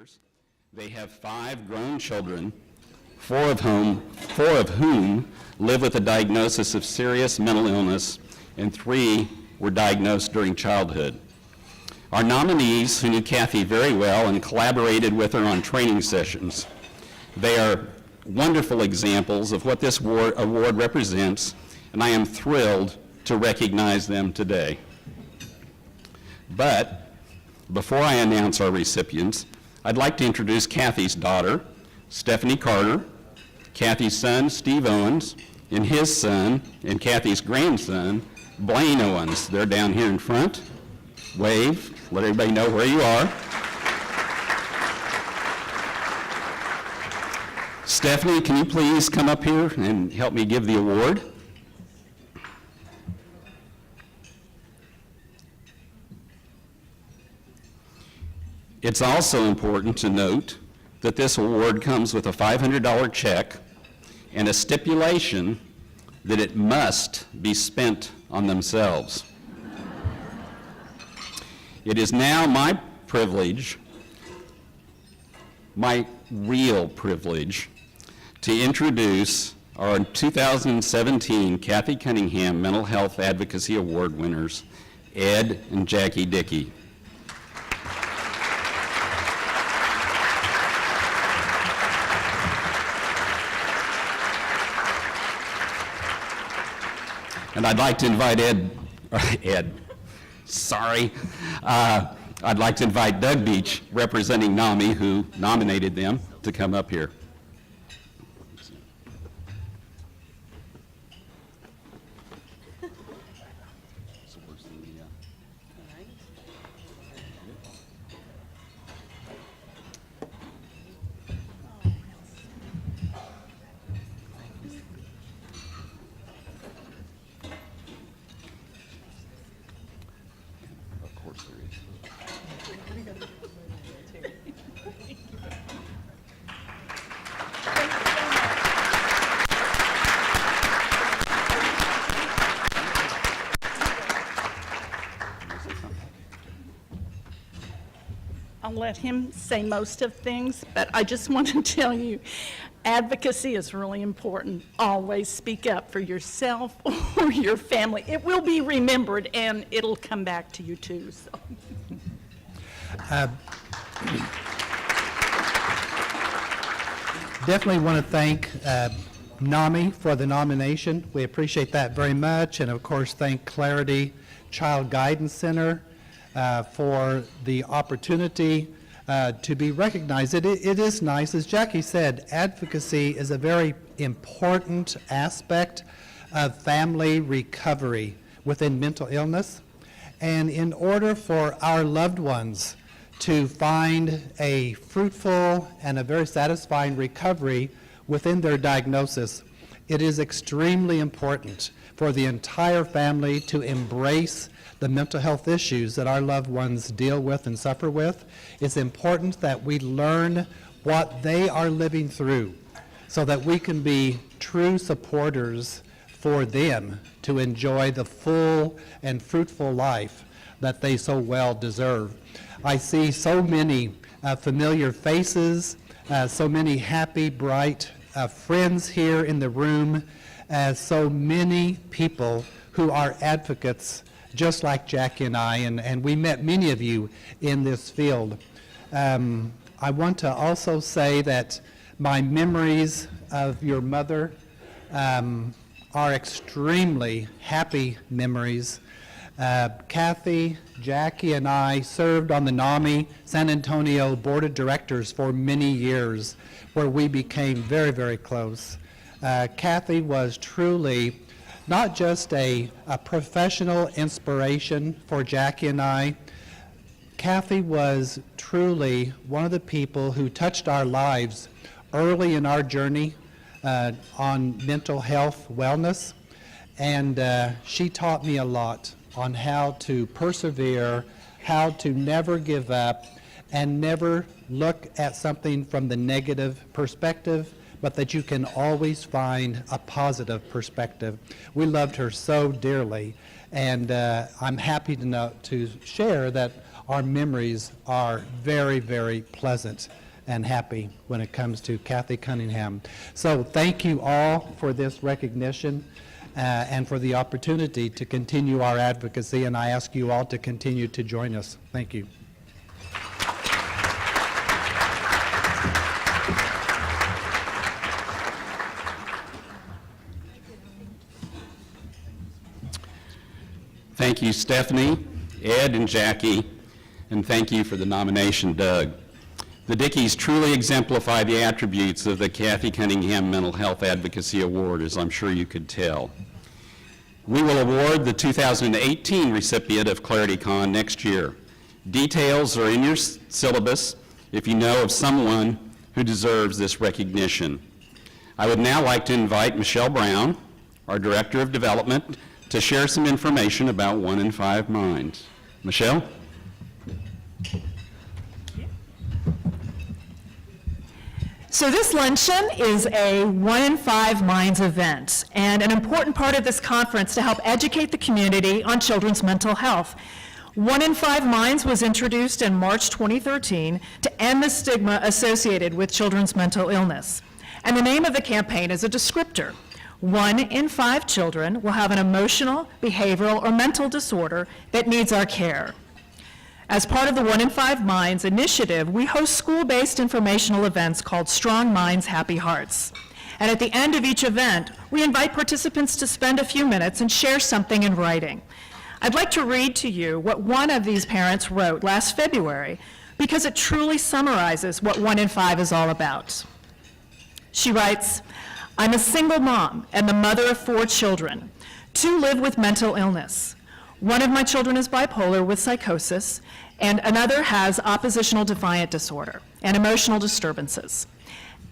years. They have 5 grown children, four of whom live with a diagnosis of serious mental illness, and 3 were diagnosed during childhood. Our nominees, who knew Cathy very well and collaborated with her on training sessions, they are wonderful examples of what this award represents, and I am thrilled to recognize them today. But before I announce our recipients, I'd like to introduce Cathy's daughter, Stephanie Carter, Cathy's son, Steve Owens, and his son, and Cathy's grandson, Blaine Owens. They're down here in front. Wave, let everybody know where you are. Stephanie, can you please come up here and help me give the award? It's also important to note that this award comes with a $500 check and a stipulation that it must be spent on themselves. It is now my privilege, my real privilege, to introduce our 2017 Cathy Cunningham Mental Health Advocacy Award winners, Ed and Jackie Dickey. And I'd like to invite I'd like to invite Doug Beach, representing NAMI, who nominated them, to come up here. I'll let him say most of things, but I just want to tell you, advocacy is really important. Always speak up for yourself or your family. It will be remembered, and it'll come back to you too. So. Definitely want to thank NAMI for the nomination. We appreciate that very much, and of course thank Clarity Child Guidance Center for the opportunity to be recognized. It is nice, as Jackie said, advocacy is a very important aspect of family recovery within mental illness. And in order for our loved ones to find a fruitful and a very satisfying recovery within their diagnosis, it is extremely important for the entire family to embrace the mental health issues that our loved ones deal with and suffer with. It's important that we learn what they are living through so that we can be true supporters for them to enjoy the full and fruitful life that they so well deserve. I see so many familiar faces, so many happy, bright friends here in the room, so many people who are advocates just like Jackie and I, and we met many of you in this field. I want to also say that my memories of your mother are extremely happy memories. Cathy, Jackie, and I served on the NAMI San Antonio Board of Directors for many years, where we became very, very close. Cathy was truly not just a professional inspiration for Jackie and I. Cathy was truly one of the people who touched our lives early in our journey on mental health wellness, and she taught me a lot on how to persevere, how to never give up, and never look at something from the negative perspective, but that you can always find a positive perspective. We loved her so dearly, and I'm happy to share that our memories are very, very pleasant and happy when it comes to Cathy Cunningham. So thank you all for this recognition and for the opportunity to continue our advocacy, and I ask you all to continue to join us. Thank you. Thank you, Stephanie, Ed, and Jackie, and thank you for the nomination, Doug. The Dickies truly exemplify the attributes of the Cathy Cunningham Mental Health Advocacy Award, as I'm sure you could tell. We will award the 2018 recipient of ClarityCon next year. Details are in your syllabus if you know of someone who deserves this recognition. I would now like to invite Michele Brown, our Director of Development, to share some information about 1 in 5 Minds. Michele? So this luncheon is a 1 in 5 Minds event, and an important part of this conference to help educate the community on children's mental health. 1 in 5 Minds was introduced in March 2013 to end the stigma associated with children's mental illness. And the name of the campaign is a descriptor. 1 in 5 children will have an emotional, behavioral, or mental disorder that needs our care. As part of the 1 in 5 Minds initiative, we host school-based informational events called Strong Minds, Happy Hearts. And at the end of each event, we invite participants to spend a few minutes and share something in writing. I'd like to read to you what one of these parents wrote last February, because it truly summarizes what 1 in 5 is all about. She writes, "I'm a single mom and the mother of 4 children. 2 live with mental illness. One of my children is bipolar with psychosis, and another has oppositional defiant disorder and emotional disturbances.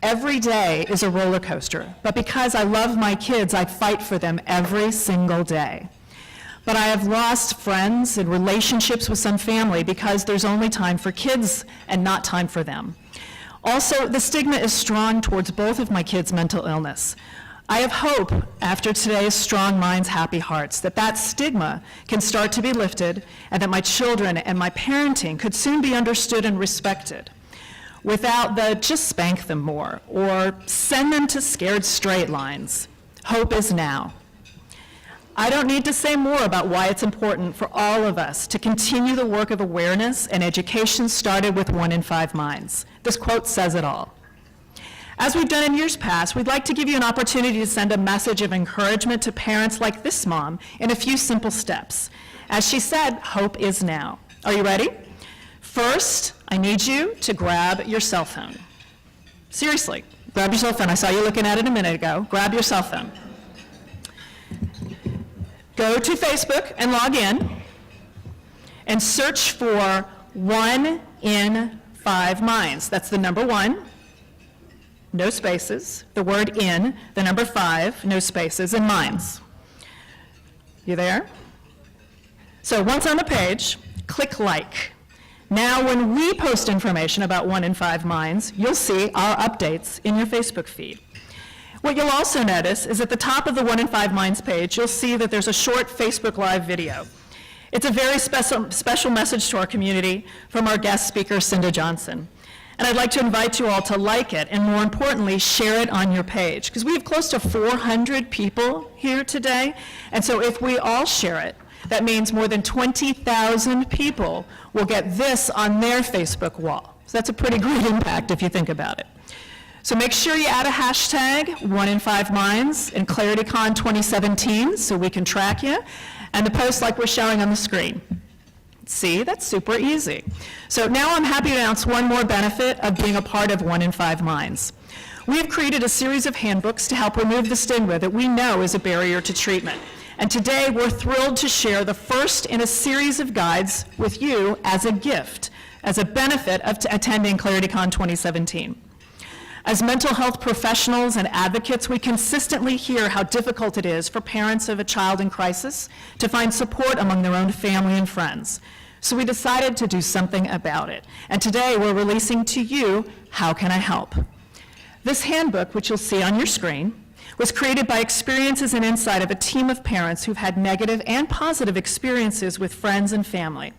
Every day is a roller coaster, but because I love my kids, I fight for them every single day. But I have lost friends and relationships with some family because there's only time for kids and not time for them. Also, the stigma is strong towards both of my kids' mental illness. I have hope after today's Strong Minds, Happy Hearts that that stigma can start to be lifted and that my children and my parenting could soon be understood and respected without the just spank them more or send them to scared straight lines. Hope is now." I don't need to say more about why it's important for all of us to continue the work of awareness and education started with 1 in 5 Minds. This quote says it all. As we've done in years past, we'd like to give you an opportunity to send a message of encouragement to parents like this mom in a few simple steps. As she said, hope is now. Are you ready? First, I need you to grab your cell phone. Seriously, grab your cell phone. I saw you looking at it a minute ago. Grab your cell phone. Go to Facebook and log in and search for 1 in 5 Minds. That's the number 1, no spaces, the word in, the number 5, no spaces, and Minds. You there? So once on the page, click like. Now when we post information about 1 in 5 Minds, you'll see our updates in your Facebook feed. What you'll also notice is at the top of the 1 in 5 Minds page, you'll see that there's a short Facebook Live video. It's a very special message to our community from our guest speaker, Cinda Johnson. And I'd like to invite you all to like it, and more importantly, share it on your page, because we have close to 400 people here today, and so if we all share it, that means more than 20,000 people will get this on their Facebook wall. So that's a pretty great impact if you think about it. So make sure you add a hashtag, 1 in 5 Minds, in ClarityCon2017 so we can track you, and the post like we're showing on the screen. See, that's super easy. So now I'm happy to announce one more benefit of being a part of 1 in 5 Minds. We have created a series of handbooks to help remove the stigma that we know is a barrier to treatment. And today we're thrilled to share the first in a series of guides with you as a gift, as a benefit of attending ClarityCon 2017. As mental health professionals and advocates, we consistently hear how difficult it is for parents of a child in crisis to find support among their own family and friends. So we decided to do something about it. And today we're releasing to you, How Can I Help? This handbook, which you'll see on your screen, was created by experiences and insight of a team of parents who've had negative and positive experiences with friends and family.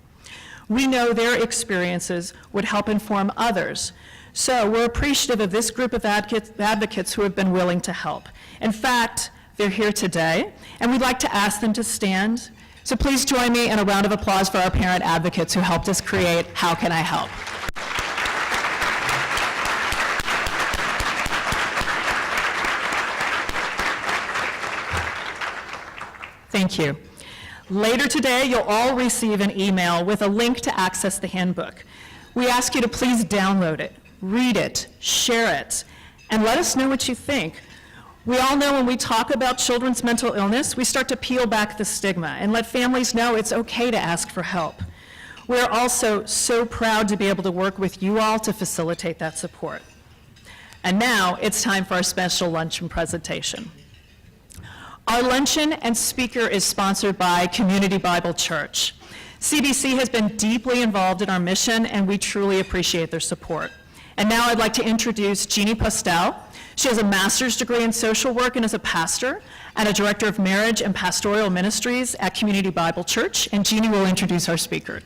We know their experiences would help inform others. So we're appreciative of this group of advocates who have been willing to help. In fact, they're here today, and we'd like to ask them to stand. So please join me in a round of applause for our parent advocates who helped us create How Can I Help? Thank you. Later today, you'll all receive an email with a link to access the handbook. We ask you to please download it, read it, share it, and let us know what you think. We all know when we talk about children's mental illness, we start to peel back the stigma and let families know it's okay to ask for help. We're also so proud to be able to work with you all to facilitate that support. And now it's time for our special luncheon presentation. Our luncheon and speaker is sponsored by Community Bible Church. CBC has been deeply involved in our mission, and we truly appreciate their support. And now I'd like to introduce Jeanne Postell. She has a master's degree in social work and is a pastor and a director of marriage and pastoral ministries at Community Bible Church. And Jeanne will introduce our speaker.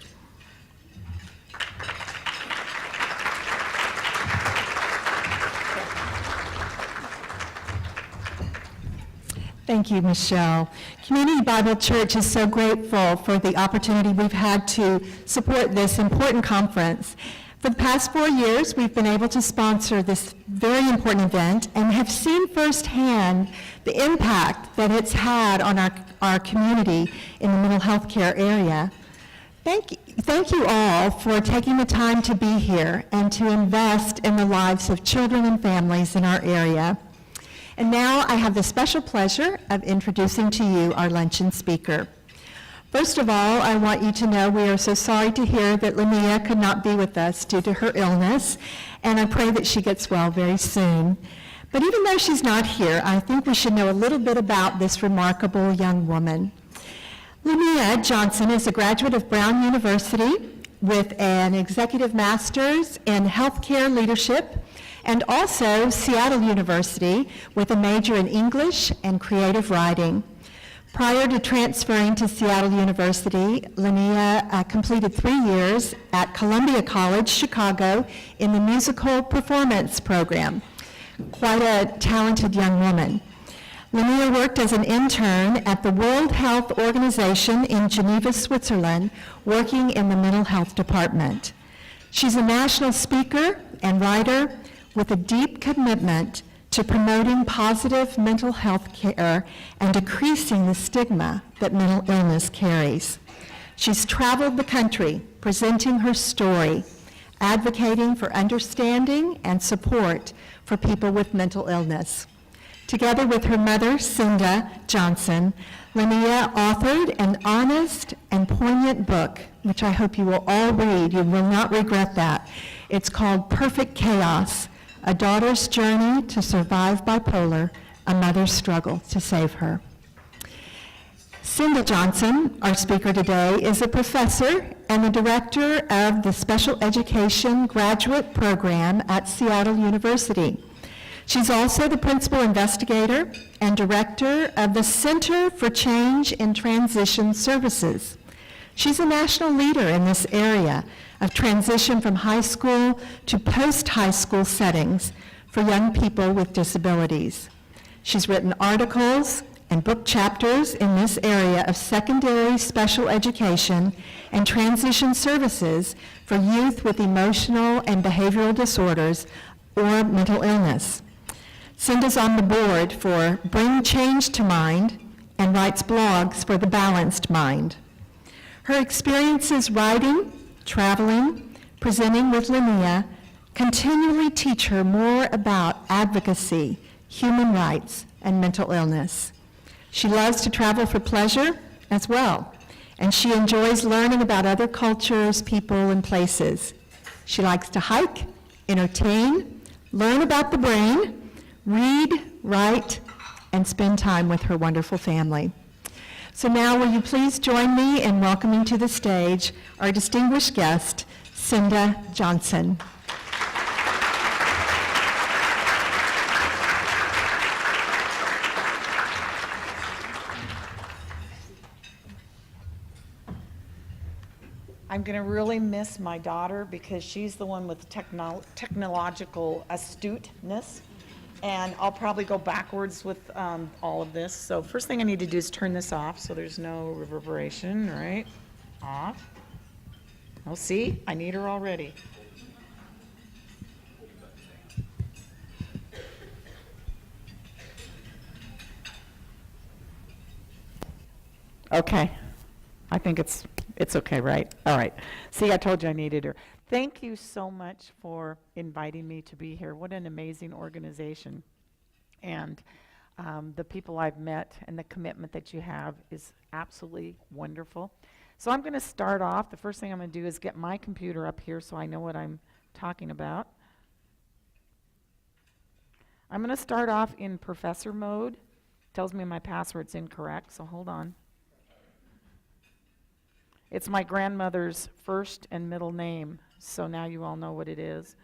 Thank you, Michelle. Community Bible Church is so grateful for the opportunity we've had to support this important conference. For the past 4 years, we've been able to sponsor this very important event and have seen firsthand the impact that it's had on our community in the mental health care area. Thank you all for taking the time to be here and to invest in the lives of children and families in our area. And now I have the special pleasure of introducing to you our luncheon speaker. First of all, I want you to know we are so sorry to hear that Linea could not be with us due to her illness, and I pray that she gets well very soon. But even though she's not here, I think we should know a little bit about this remarkable young woman. Linea Johnson is a graduate of Brown University with an executive master's in healthcare leadership, and also Seattle University with a major in English and creative writing. Prior to transferring to Seattle University, Linea completed 3 years at Columbia College, Chicago, in the musical performance program. Quite a talented young woman. Linea worked as an intern at the World Health Organization in Geneva, Switzerland, working in the mental health department. She's a national speaker and writer with a deep commitment to promoting positive mental health care and decreasing the stigma that mental illness carries. She's traveled the country presenting her story, advocating for understanding and support for people with mental illness. Together with her mother, Cinda Johnson, Linea authored an honest and poignant book, which I hope you will all read. You will not regret that. It's called Perfect Chaos: A Daughter's Journey to Survive Bipolar, a Mother's Struggle to Save Her. Cinda Johnson, our speaker today, is a professor and the director of the Special Education Graduate Program at Seattle University. She's also the principal investigator and director of the Center for Change in Transition Services. She's a national leader in this area of transition from high school to post-high school settings for young people with disabilities. She's written articles and book chapters in this area of secondary special education and transition services for youth with emotional and behavioral disorders or mental illness. Cinda's on the board for Bring Change to Mind and writes blogs for The Balanced Mind. Her experiences writing, traveling, presenting with Linea continually teach her more about advocacy, human rights, and mental illness. She loves to travel for pleasure as well, and she enjoys learning about other cultures, people, and places. She likes to hike, entertain, learn about the brain, read, write, and spend time with her wonderful family. So now will you please join me in welcoming to the stage our distinguished guest, Cinda Johnson. I I'm going to really miss my daughter because she's the one with technological astuteness. And I'll probably go backwards with all of this. So first thing I need to do is turn this off so there's no reverberation, right? Off. Oh, see? I need her already. Okay. I think it's okay, right? All right. See, I told you I needed her. Thank you so much for inviting me to be here. What an amazing organization. And the people I've met and the commitment that you have is absolutely wonderful. So I'm going to start off. The first thing I'm going to do is get my computer up here so I know what I'm talking about. I'm going to start off in professor mode. Tells me my password's incorrect, so hold on. It's my grandmother's first and middle name, so now you all know what it is.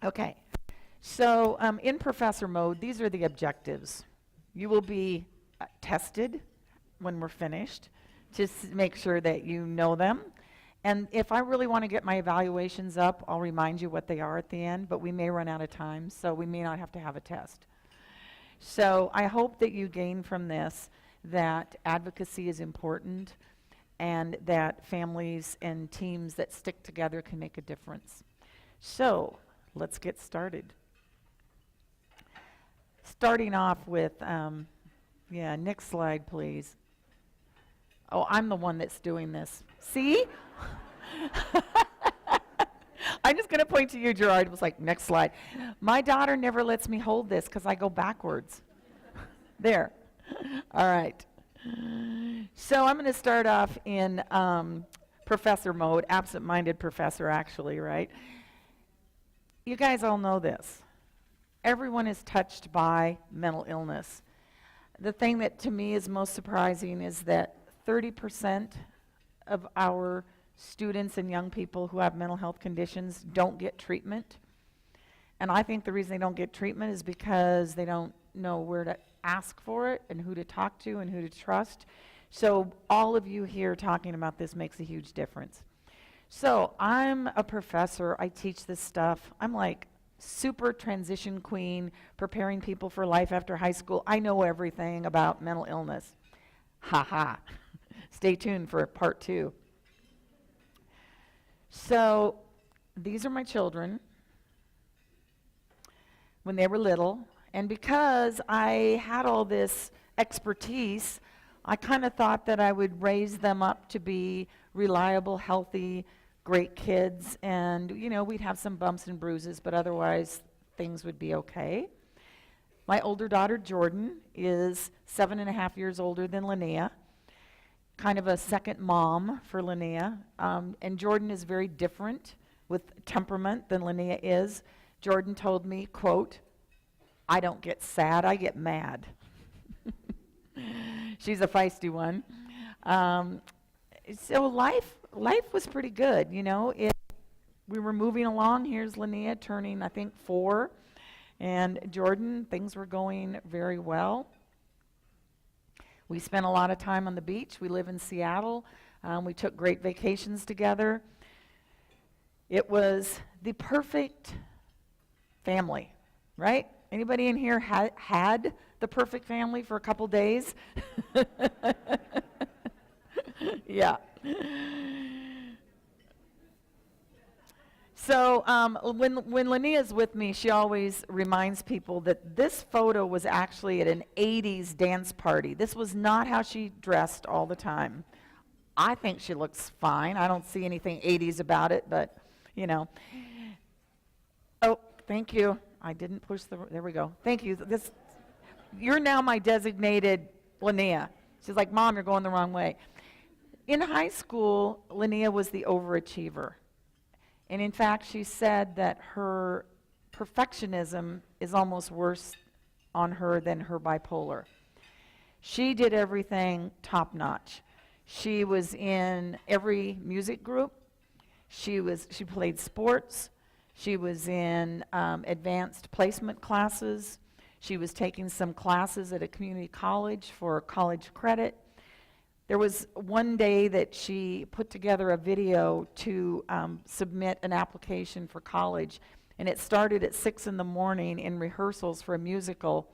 Okay, so in professor mode, these are the objectives. You will be tested when we're finished to make sure that you know them. And if I really want to get my evaluations up, I'll remind you what they are at the end, but we may run out of time, so we may not have to have a test. So I hope that you gain from this that advocacy is important and that families and teams that stick together can make a difference. So let's get started. Starting off with, next slide, please. Oh, I'm the one that's doing this. See? I'm just going to point to you, Gerard. It was like, next slide. My daughter never lets me hold this because I go backwards. There. All right. So I'm going to start off in professor mode, absent-minded professor, actually, right? You guys all know this. Everyone is touched by mental illness. The thing that to me is most surprising is that 30% of our students and young people who have mental health conditions don't get treatment. And I think the reason they don't get treatment is because they don't know where to ask for it and who to talk to and who to trust. So all of you here talking about this makes a huge difference. So I'm a professor. I teach this stuff. I'm like super transition queen, preparing people for life after high school. I know everything about mental illness. Ha ha. Stay tuned for part 2. So these are my children when they were little. And because I had all this expertise, I kind of thought that I would raise them up to be reliable, healthy, great kids. And, you know, we'd have some bumps and bruises, but otherwise things would be okay. My older daughter, Jordan, is 7.5 years older than Linea. Kind of a second mom for Linea. And Jordan is very different with temperament than Linea is. Jordan told me, quote, "I don't get sad, I get mad." She's a feisty one. So life was pretty good, you know. We were moving along. Here's Linea turning, I think, 4. And Jordan, things were going very well. We spent a lot of time on the beach. We live in Seattle. We took great vacations together. It was the perfect family, right? Anybody in here had the perfect family for a couple days? Yeah. So when Linea's with me, she always reminds people that this photo was actually at an 80s dance party. This was not how she dressed all the time. I think she looks fine. I don't see anything 80s about it, but, you know. Oh, thank you. I didn't push there we go. Thank you. You're now my designated Linea. She's like, "Mom, you're going the wrong way." In high school, Linea was the overachiever. And in fact, she said that her perfectionism is almost worse on her than her bipolar. She did everything top notch. She was in every music group. She played sports. She was in advanced placement classes. She was taking some classes at a community college for college credit. There was one day that she put together a video to submit an application for college, and it started at 6 in the morning in rehearsals for a musical.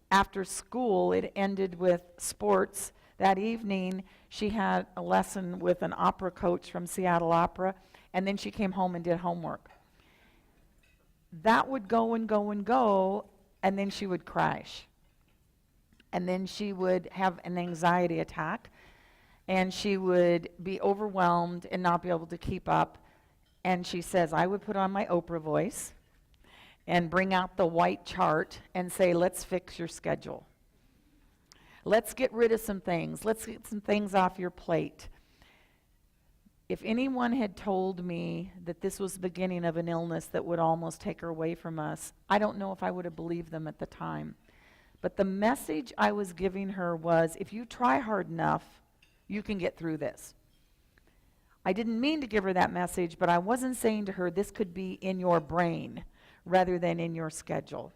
After school, it ended with sports. That evening, she had a lesson with an opera coach from Seattle Opera, and then she came home and did homework. That would go and go and go, and then she would crash. And then she would have an anxiety attack, and she would be overwhelmed and not be able to keep up. And she says, I would put on my Oprah voice and bring out the white chart and say, let's fix your schedule. Let's get rid of some things. Let's get some things off your plate. If anyone had told me that this was the beginning of an illness that would almost take her away from us, I don't know if I would have believed them at the time. But the message I was giving her was, if you try hard enough, you can get through this. I didn't mean to give her that message, but I wasn't saying to her, this could be in your brain rather than in your schedule.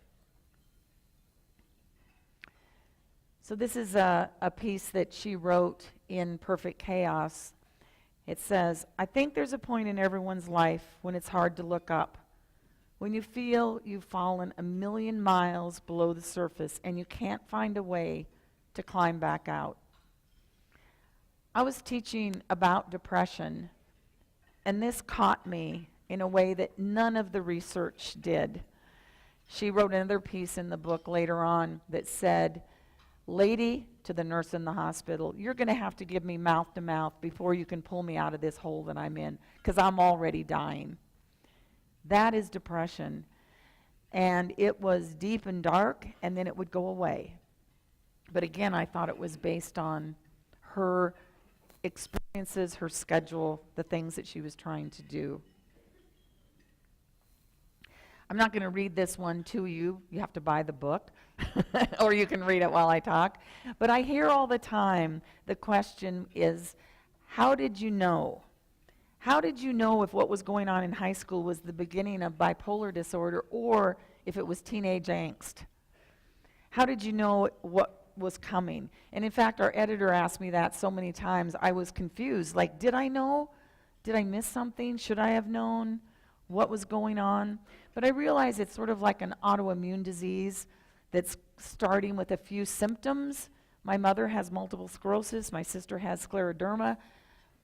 So this is a piece that she wrote in Perfect Chaos. It says, I think there's a point in everyone's life when it's hard to look up, when you feel you've fallen 1,000,000 miles below the surface and you can't find a way to climb back out. I was teaching about depression, and this caught me in a way that none of the research did. She wrote another piece in the book later on that said, lady to the nurse in the hospital, you're going to have to give me mouth to mouth before you can pull me out of this hole that I'm in, because I'm already dying. That is depression. And it was deep and dark, and then it would go away. But again, I thought it was based on her experiences, her schedule, the things that she was trying to do. I'm not going to read this one to you. You have to buy the book, or you can read it while I talk. But I hear all the time the question is, how did you know? How did you know if what was going on in high school was the beginning of bipolar disorder or if it was teenage angst? How did you know what was coming? And in fact, our editor asked me that so many times, I was confused. Like, did I know? Did I miss something? Should I have known what was going on? But I realize it's sort of like an autoimmune disease that's starting with a few symptoms. My mother has multiple sclerosis. My sister has scleroderma.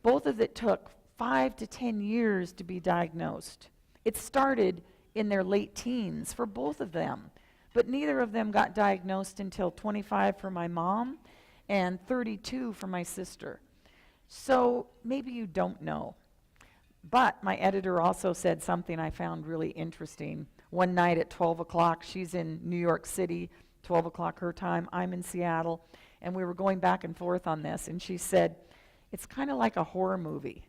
Both of it took 5 to 10 years to be diagnosed. It started in their late teens for both of them, but neither of them got diagnosed until 25 for my mom and 32 for my sister. So maybe you don't know. But my editor also said something I found really interesting. One night at 12 o'clock, she's in New York City, 12 o'clock her time, I'm in Seattle, and we were going back and forth on this, and she said, it's kind of like a horror movie.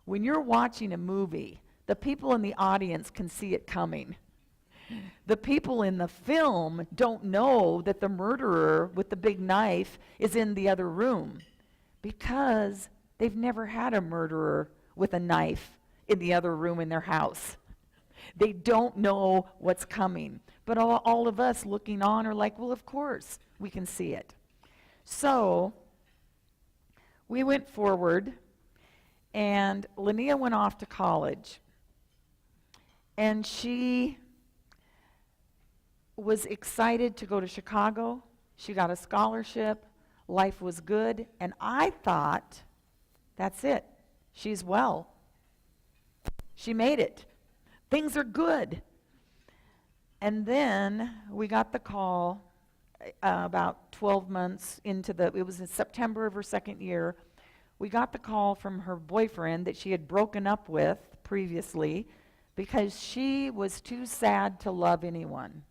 When you're watching a movie, the people in the audience can see it coming. The people in the film don't know that the murderer with the big knife is in the other room because they've never had a murderer with a knife in the other room in their house. They don't know what's coming. But all of us looking on are like, well, of course, we can see it. So we went forward, and Linea went off to college. And she was excited to go to Chicago. She got a scholarship. Life was good. And I thought, that's it. She's well. She made it. Things are good. And then we got the call about 12 months into it was in September of her second year. We got the call from her boyfriend that she had broken up with previously because she was too sad to love anyone.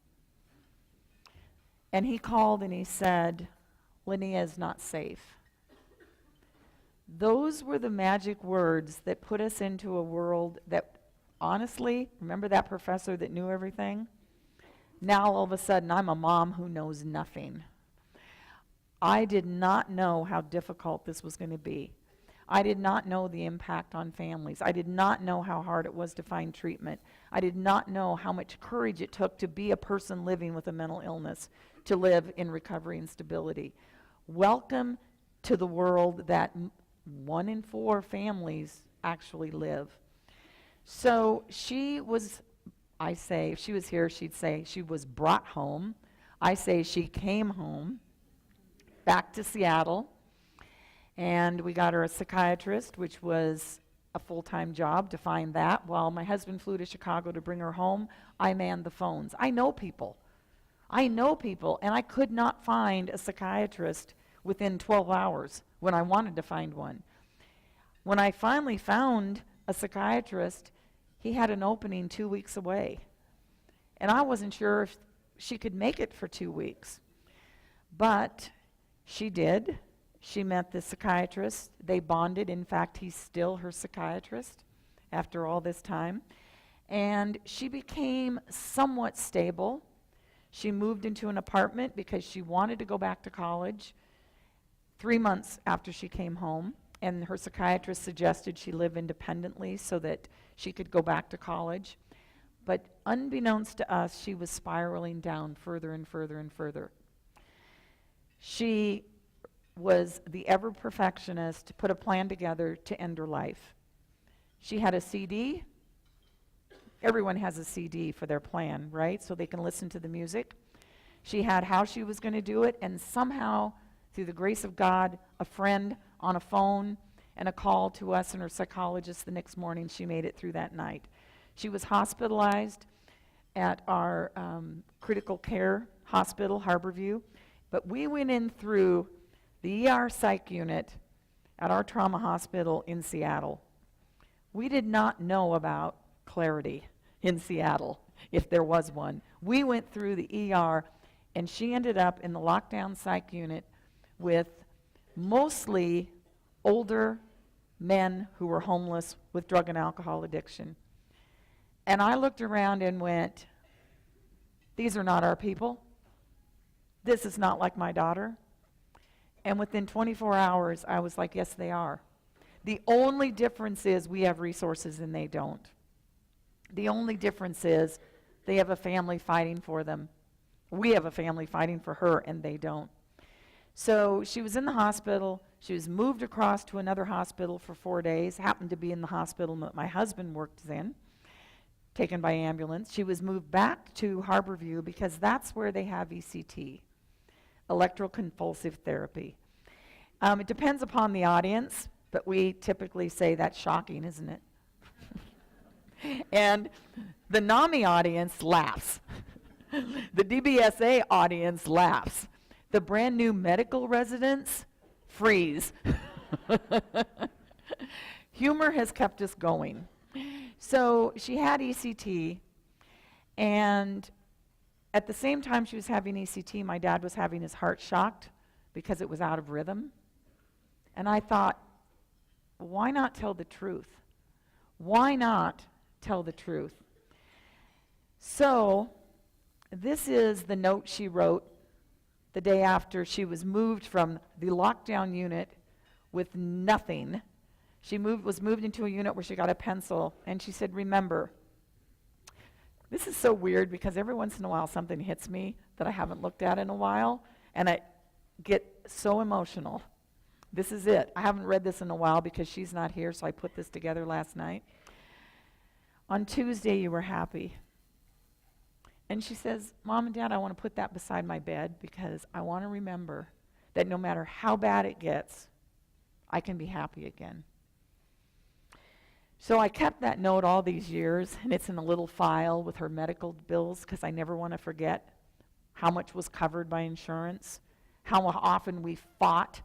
And he called and he said, Linea is not safe. Those were the magic words that put us into a world that, honestly, remember that professor that knew everything? Now all of a sudden I'm a mom who knows nothing. I did not know how difficult this was going to be. I did not know the impact on families. I did not know how hard it was to find treatment. I did not know how much courage it took to be a person living with a mental illness, to live in recovery and stability. Welcome to the world that 1 in 4 families actually live. So she was, I say, if she was here, she'd say she was brought home. I say she came home, back to Seattle, and we got her a psychiatrist, which was a full-time job to find that. While my husband flew to Chicago to bring her home, I manned the phones. I know people, and I could not find a psychiatrist within 12 hours when I wanted to find one. When I finally found a psychiatrist, he had an opening 2 weeks away. And I wasn't sure if she could make it for 2 weeks. But she did. She met the psychiatrist. They bonded. In fact, he's still her psychiatrist after all this time. And she became somewhat stable. She moved into an apartment because she wanted to go back to college 3 months after she came home. And her psychiatrist suggested she live independently so that she could go back to college. But unbeknownst to us, she was spiraling down further and further and further. She was the ever-perfectionist to put a plan together to end her life. She had a CD. Everyone has a CD for their plan, right? So they can listen to the music. She had how she was going to do it, and somehow, through the grace of God, a friend on a phone and a call to us and her psychologist the next morning, she made it through that night. She was hospitalized at our critical care hospital, Harborview, but we went in through the ER psych unit at our trauma hospital in Seattle. We did not know about Clarity in Seattle, if there was one. We went through the ER, and she ended up in the lockdown psych unit with mostly older men who were homeless with drug and alcohol addiction. And I looked around and went, these are not our people. This is not like my daughter. And within 24 hours, I was like, yes, they are. The only difference is we have resources and they don't. The only difference is they have a family fighting for them. We have a family fighting for her, and they don't. So she was in the hospital. She was moved across to another hospital for 4 days, happened to be in the hospital that my husband worked in, taken by ambulance. She was moved back to Harborview because that's where they have ECT, electroconvulsive therapy. It depends upon the audience, but we typically say that's shocking, isn't it? And the NAMI audience laughs. The DBSA audience laughs. The brand new medical residents freeze. Humor has kept us going. So she had ECT, and at the same time she was having ECT, my dad was having his heart shocked because it was out of rhythm. And I thought, why not tell the truth? Why not tell the truth? So this is the note she wrote the day after she was moved from the lockdown unit with nothing. She was moved into a unit where she got a pencil, and she said, remember, this is so weird because every once in a while something hits me that I haven't looked at in a while, and I get so emotional. This is it. I haven't read this in a while because she's not here, so I put this together last night. On Tuesday, you were happy. And she says, Mom and Dad, I want to put that beside my bed because I want to remember that no matter how bad it gets, I can be happy again. So I kept that note all these years, and it's in a little file with her medical bills because I never want to forget how much was covered by insurance, how often we fought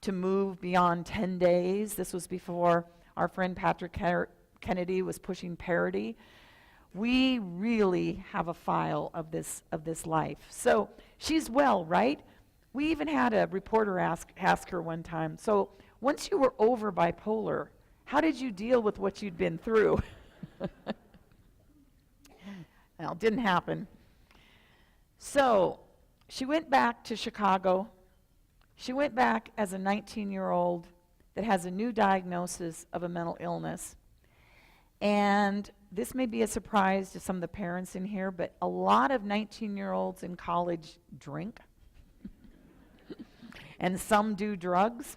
to move beyond 10 days. This was before our friend Patrick Kennedy was pushing parity. We really have a file of this life. So she's well, right? We even had a reporter ask her one time, so once you were over bipolar, how did you deal with what you'd been through? Well, it didn't happen. So she went back to Chicago. She went back as a 19-year-old that has a new diagnosis of a mental illness. And this may be a surprise to some of the parents in here, but a lot of 19-year-olds in college drink. And some do drugs.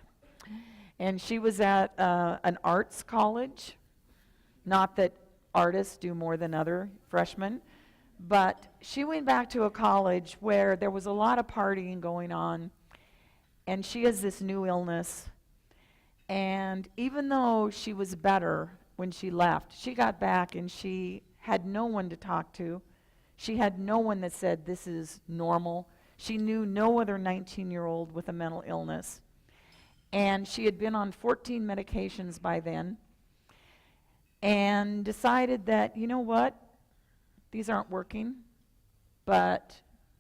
And she was at an arts college. Not that artists do more than other freshmen, but she went back to a college where there was a lot of partying going on, and she has this new illness. And even though she was better when she left, she got back and she had no one to talk to. She had no one that said this is normal. She knew no other 19-year-old with a mental illness. And she had been on 14 medications by then and decided that, you know what, these aren't working, but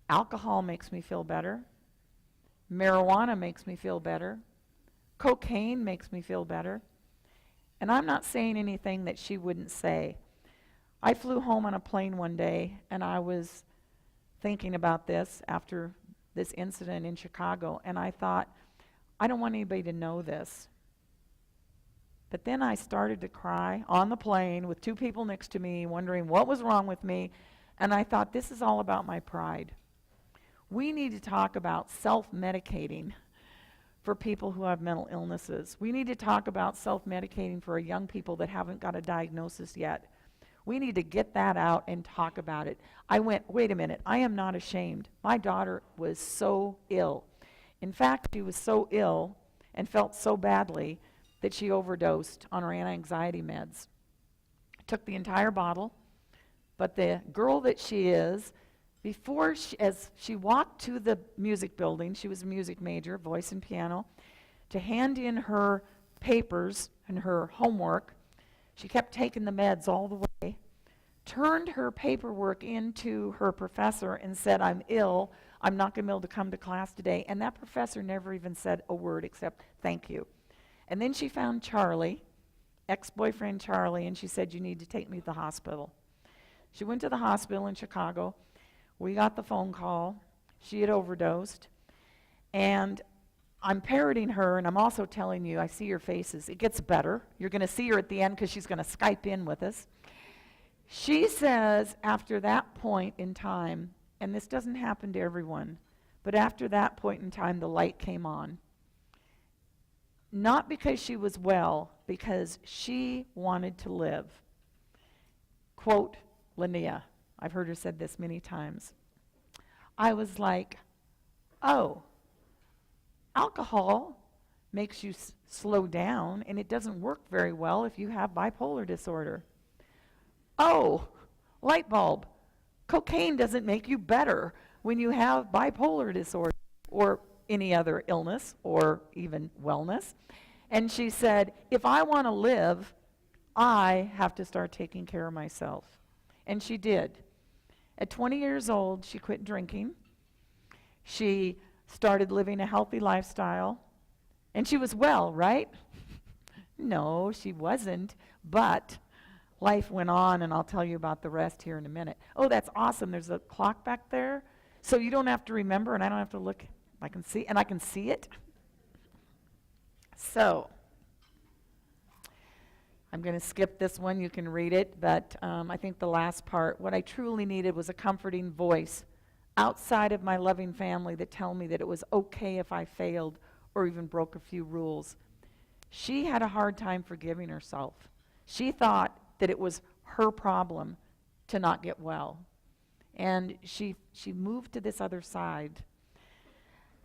alcohol makes me feel better. Marijuana makes me feel better. Cocaine makes me feel better. And I'm not saying anything that she wouldn't say. I flew home on a plane one day, and I was thinking about this after this incident in Chicago, and I thought, I don't want anybody to know this. But then I started to cry on the plane with two people next to me, wondering what was wrong with me, and I thought, this is all about my pride. We need to talk about self-medicating for people who have mental illnesses. We need to talk about self-medicating for young people that haven't got a diagnosis yet. We need to get that out and talk about it. I went, wait a minute, I am not ashamed. My daughter was so ill. In fact, she was so ill and felt so badly that she overdosed on her anti-anxiety meds. Took the entire bottle, but the girl that she is, before as she walked to the music building, she was a music major, voice and piano, to hand in her papers and her homework, she kept taking the meds all the way, turned her paperwork into her professor and said, I'm ill, I'm not going to be able to come to class today. And that professor never even said a word except thank you. And then she found Charlie, ex-boyfriend Charlie, and she said, you need to take me to the hospital. She went to the hospital in Chicago. We got the phone call. She had overdosed. And I'm parroting her, and I'm also telling you, I see your faces. It gets better. You're going to see her at the end because she's going to Skype in with us. She says after that point in time, and this doesn't happen to everyone, but after that point in time, the light came on. Not because she was well, because she wanted to live. Quote, Linea. I've heard her said this many times. I was like, oh, alcohol makes you slow down, and it doesn't work very well if you have bipolar disorder. Oh, light bulb. Cocaine doesn't make you better when you have bipolar disorder or any other illness or even wellness. And she said, if I want to live, I have to start taking care of myself. And she did. At 20 years old, she quit drinking. She started living a healthy lifestyle. And she was well, right? No, she wasn't. But life went on, and I'll tell you about the rest here in a minute. Oh, that's awesome. There's a clock back there. So you don't have to remember, and I don't have to look. I can see, and I can see it. So I'm going to skip this one. You can read it, but I think the last part, what I truly needed was a comforting voice outside of my loving family that tell me that it was okay if I failed or even broke a few rules. She had a hard time forgiving herself. She thought that it was her problem to not get well. And she moved to this other side.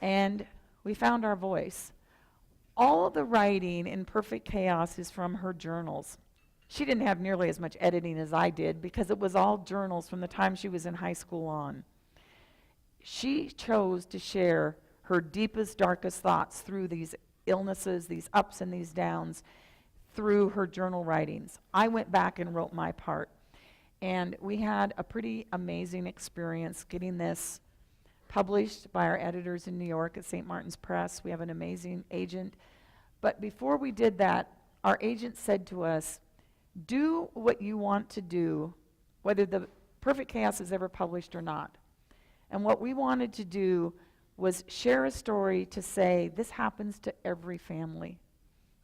And we found our voice. All of the writing in Perfect Chaos is from her journals. She didn't have nearly as much editing as I did because it was all journals from the time she was in high school on. She chose to share her deepest, darkest thoughts through these illnesses, these ups and these downs, through her journal writings. I went back and wrote my part. And we had a pretty amazing experience getting this published by our editors in New York at St. Martin's Press. We have an amazing agent. But before we did that, our agent said to us, do what you want to do, whether the Perfect Chaos is ever published or not. And what we wanted to do was share a story to say, this happens to every family.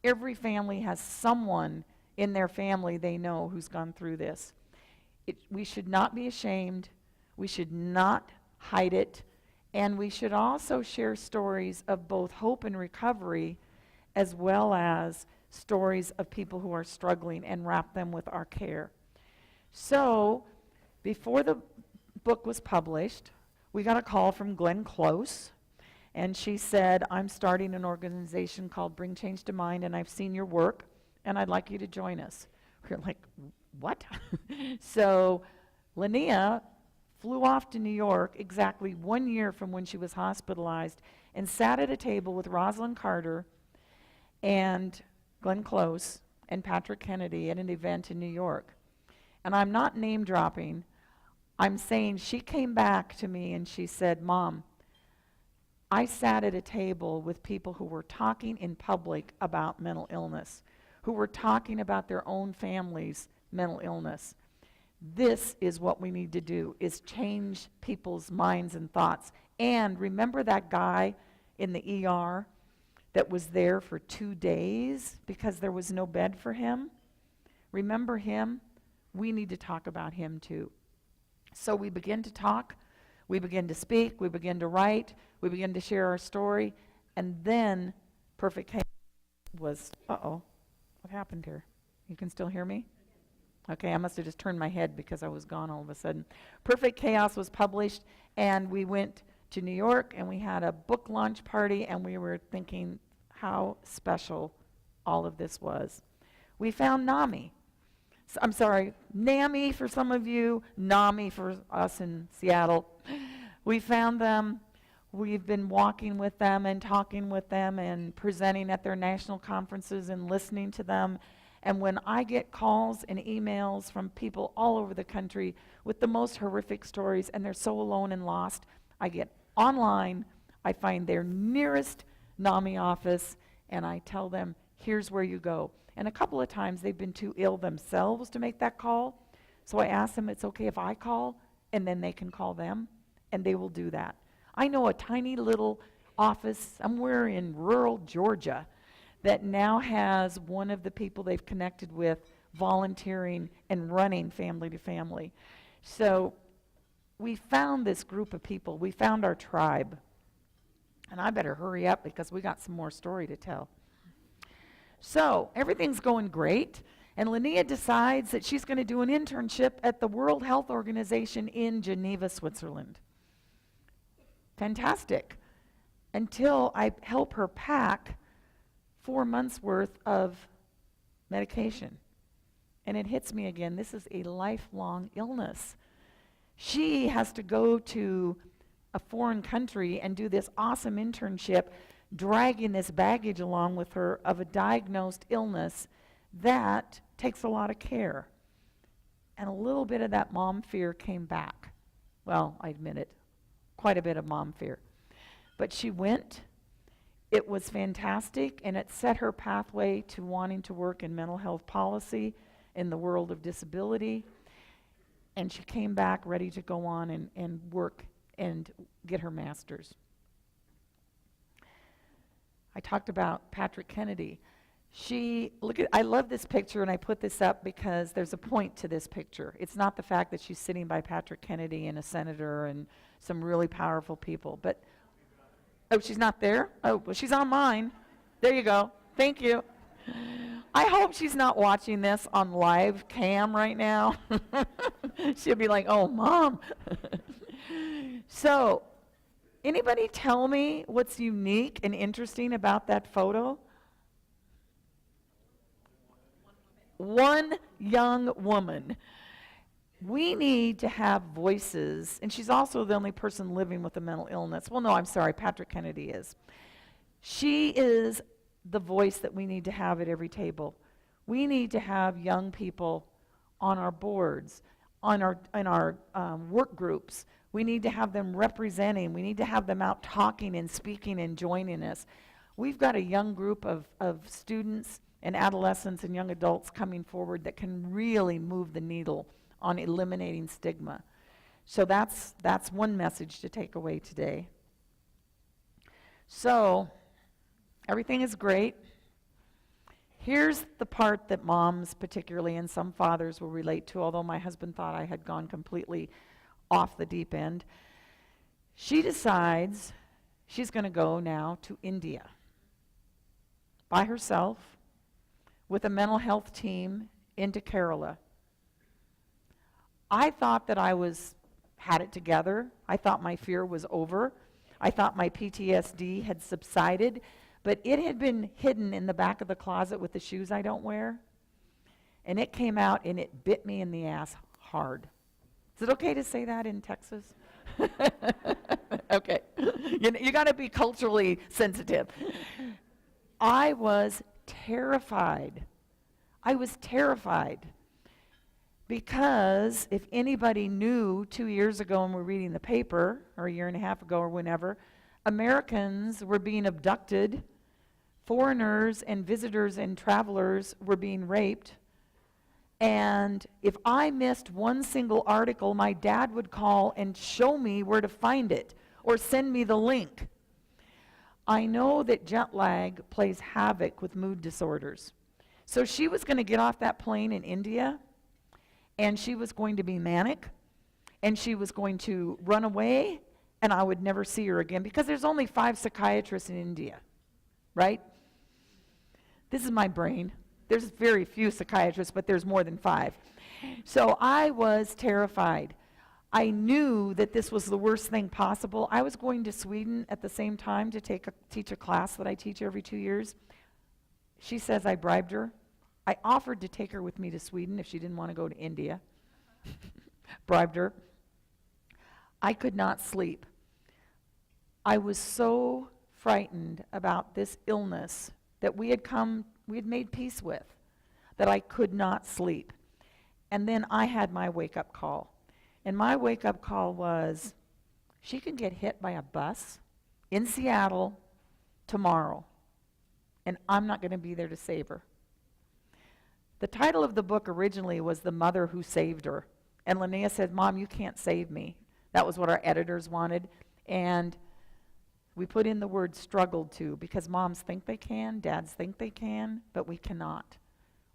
Every family has someone in their family they know who's gone through this. We should not be ashamed. We should not hide it. And we should also share stories of both hope and recovery, as well as stories of people who are struggling, and wrap them with our care. So, before the book was published, we got a call from Glenn Close, and she said, I'm starting an organization called Bring Change to Mind, and I've seen your work, and I'd like you to join us. We're like, what? So Linea flew off to New York exactly 1 year from when she was hospitalized, and sat at a table with Rosalind Carter and Glenn Close and Patrick Kennedy at an event in New York. And I'm not name dropping. I'm saying she came back to me and she said, Mom, I sat at a table with people who were talking in public about mental illness, who were talking about their own family's mental illness. This is what we need to do, is change people's minds and thoughts. And remember that guy in the ER that was there for 2 days because there was no bed for him? Remember him? We need to talk about him too. So we begin to talk, we begin to speak, we begin to write, we begin to share our story, and then Perfect Chaos was, what happened here? You can still hear me? Okay, I must have just turned my head because I was gone all of a sudden. Perfect Chaos was published, and we went to New York, and we had a book launch party, and we were thinking how special all of this was. We found NAMI. I'm sorry, NAMI for some of you, NAMI for us in Seattle. We found them. We've been walking with them and talking with them and presenting at their national conferences and listening to them. And when I get calls and emails from people all over the country with the most horrific stories, and they're so alone and lost, I get online, I find their nearest NAMI office, and I tell them, here's where you go. And a couple of times they've been too ill themselves to make that call, so I ask them, it's okay if I call, and then they can call them, and they will do that. I know a tiny little office somewhere in rural Georgia that now has one of the people they've connected with volunteering and running family to family. So we found this group of people. We found our tribe. And I better hurry up because we got some more story to tell. So everything's going great, and Linea decides that she's going to do an internship at the World Health Organization in Geneva, Switzerland. Fantastic. Until I help her pack 4 months worth of medication. And it hits me again, this is a lifelong illness. She has to go to a foreign country and do this awesome internship, dragging this baggage along with her of a diagnosed illness that takes a lot of care. And a little bit of that mom fear came back. Well, I admit it, quite a bit of mom fear. But she went. It was fantastic, and it set her pathway to wanting to work in mental health policy in the world of disability. And she came back ready to go on and work and get her master's. I talked about Patrick Kennedy. I love this picture, and I put this up because there's a point to this picture. It's not the fact that she's sitting by Patrick Kennedy and a senator and some really powerful people, but, oh, she's not there? Oh, well, she's on mine. There you go. Thank you. I hope she's not watching this on live cam right now. She'll be like, oh, Mom. So, anybody tell me what's unique and interesting about that photo? One young woman. We need to have voices, and she's also the only person living with a mental illness. Well, no, I'm sorry, Patrick Kennedy is. She is the voice that we need to have at every table. We need to have young people on our boards, on our work groups. We need to have them representing. We need to have them out talking and speaking and joining us. We've got a young group of students and adolescents and young adults coming forward that can really move the needle on eliminating stigma. So that's one message to take away today. So everything is great. Here's the part that moms particularly, and some fathers will relate to, although my husband thought I had gone completely off the deep end. She decides she's going to go now to India by herself with a mental health team into Kerala. I thought that I had it together. I thought my fear was over. I thought my PTSD had subsided, but it had been hidden in the back of the closet with the shoes I don't wear, and it came out and it bit me in the ass hard. Is it okay to say that in Texas? Okay. You got to be culturally sensitive. I was terrified. I was terrified because if anybody knew 2 years ago when we were reading the paper, or a year and a half ago or whenever, Americans were being abducted, foreigners and visitors and travelers were being raped, and if I missed one single article, my dad would call and show me where to find it or send me the link. I know that jet lag plays havoc with mood disorders. So she was going to get off that plane in India, and she was going to be manic, and she was going to run away, and I would never see her again because there's only 5 psychiatrists in India, right? This is my brain. There's very few psychiatrists, but there's more than 5. So I was terrified. I knew that this was the worst thing possible. I was going to Sweden at the same time to teach a class that I teach every 2 years. She says I bribed her. I offered to take her with me to Sweden if she didn't want to go to India. Bribed her. I could not sleep. I was so frightened about this illness that we had made peace with, that I could not sleep. And then I had my wake-up call. And my wake-up call was, she can get hit by a bus in Seattle tomorrow, and I'm not going to be there to save her. The title of the book originally was The Mother Who Saved Her. And Linnea said, Mom, you can't save me. That was what our editors wanted. And we put in the word struggled to, because moms think they can, dads think they can, but we cannot.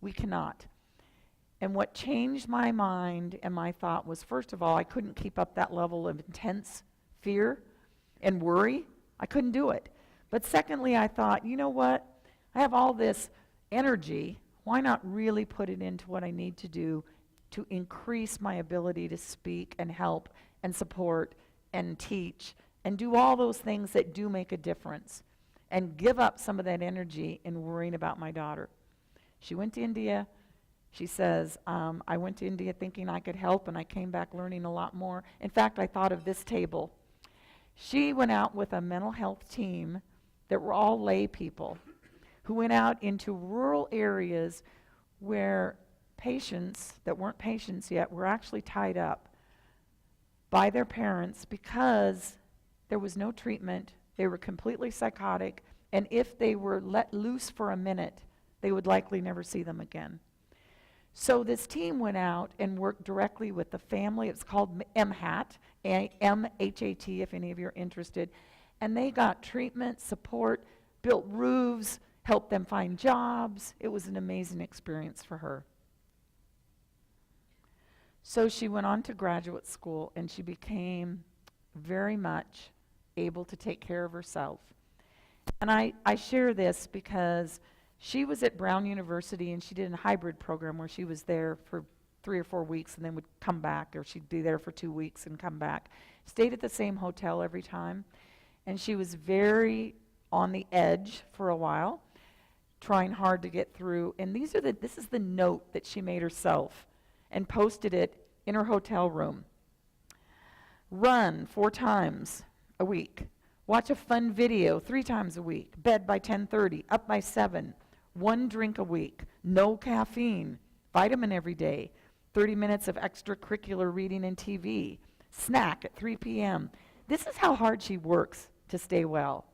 We cannot. And what changed my mind and my thought was, first of all, I couldn't keep up that level of intense fear and worry. I couldn't do it. But secondly, I thought, you know what? I have all this energy. Why not really put it into what I need to do to increase my ability to speak and help and support and teach and do all those things that do make a difference, and give up some of that energy in worrying about my daughter. She went to India. She says, I went to India thinking I could help, and I came back learning a lot more. In fact, I thought of this table. She went out with a mental health team that were all lay people who went out into rural areas where patients that weren't patients yet were actually tied up by their parents because there was no treatment. They were completely psychotic, and if they were let loose for a minute, they would likely never see them again. So this team went out and worked directly with the family. It's called MHAT, M-H-A-T, if any of you are interested. And they got treatment, support, built roofs, helped them find jobs. It was an amazing experience for her. So she went on to graduate school, and she became very much able to take care of herself. And I share this because she was at Brown University, and she did a hybrid program where she was there for 3 or 4 weeks and then would come back, or she'd be there for 2 weeks and come back. Stayed at the same hotel every time, and she was very on the edge for a while, trying hard to get through. And this is the note that she made herself and posted it in her hotel room. Run 4 times a week. Watch a fun video 3 times a week. Bed by 10:30, up by 7. 1 drink a week. No caffeine. Vitamin every day. 30 minutes of extracurricular reading and TV. Snack at 3 p.m. This is how hard she works to stay well.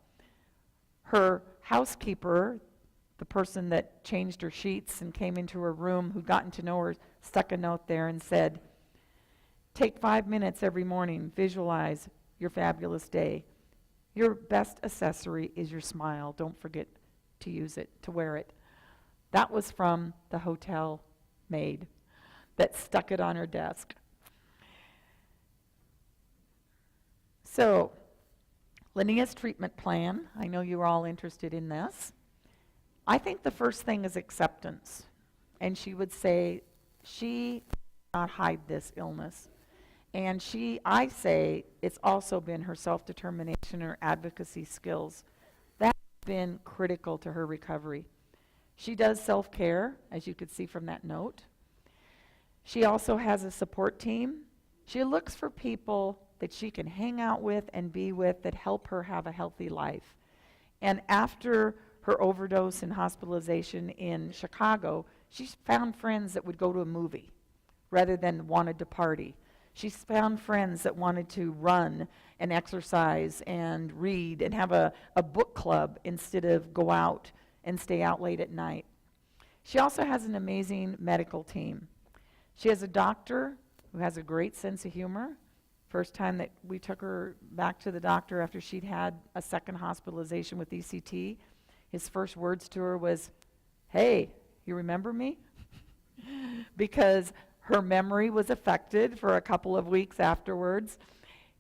Her housekeeper, the person that changed her sheets and came into her room, who'd gotten to know her, stuck a note there and said, take 5 minutes every morning, visualize your fabulous day. Your best accessory is your smile. Don't forget to use it, to wear it. That was from the hotel maid that stuck it on her desk. So, Linea's treatment plan, I know you're all interested in this. I think the first thing is acceptance. And she would say she cannot hide this illness. And I say it's also been her self-determination, her advocacy skills. That's been critical to her recovery. She does self-care, as you could see from that note. She also has a support team. She looks for people that she can hang out with and be with that help her have a healthy life. And after her overdose and hospitalization in Chicago, she found friends that would go to a movie rather than wanted to party. She found friends that wanted to run and exercise and read and have a book club instead of go out and stay out late at night. She also has an amazing medical team. She has a doctor who has a great sense of humor. First time that we took her back to the doctor after she'd had a second hospitalization with ECT, his first words to her was, "Hey, you remember me?" Because her memory was affected for a couple of weeks afterwards.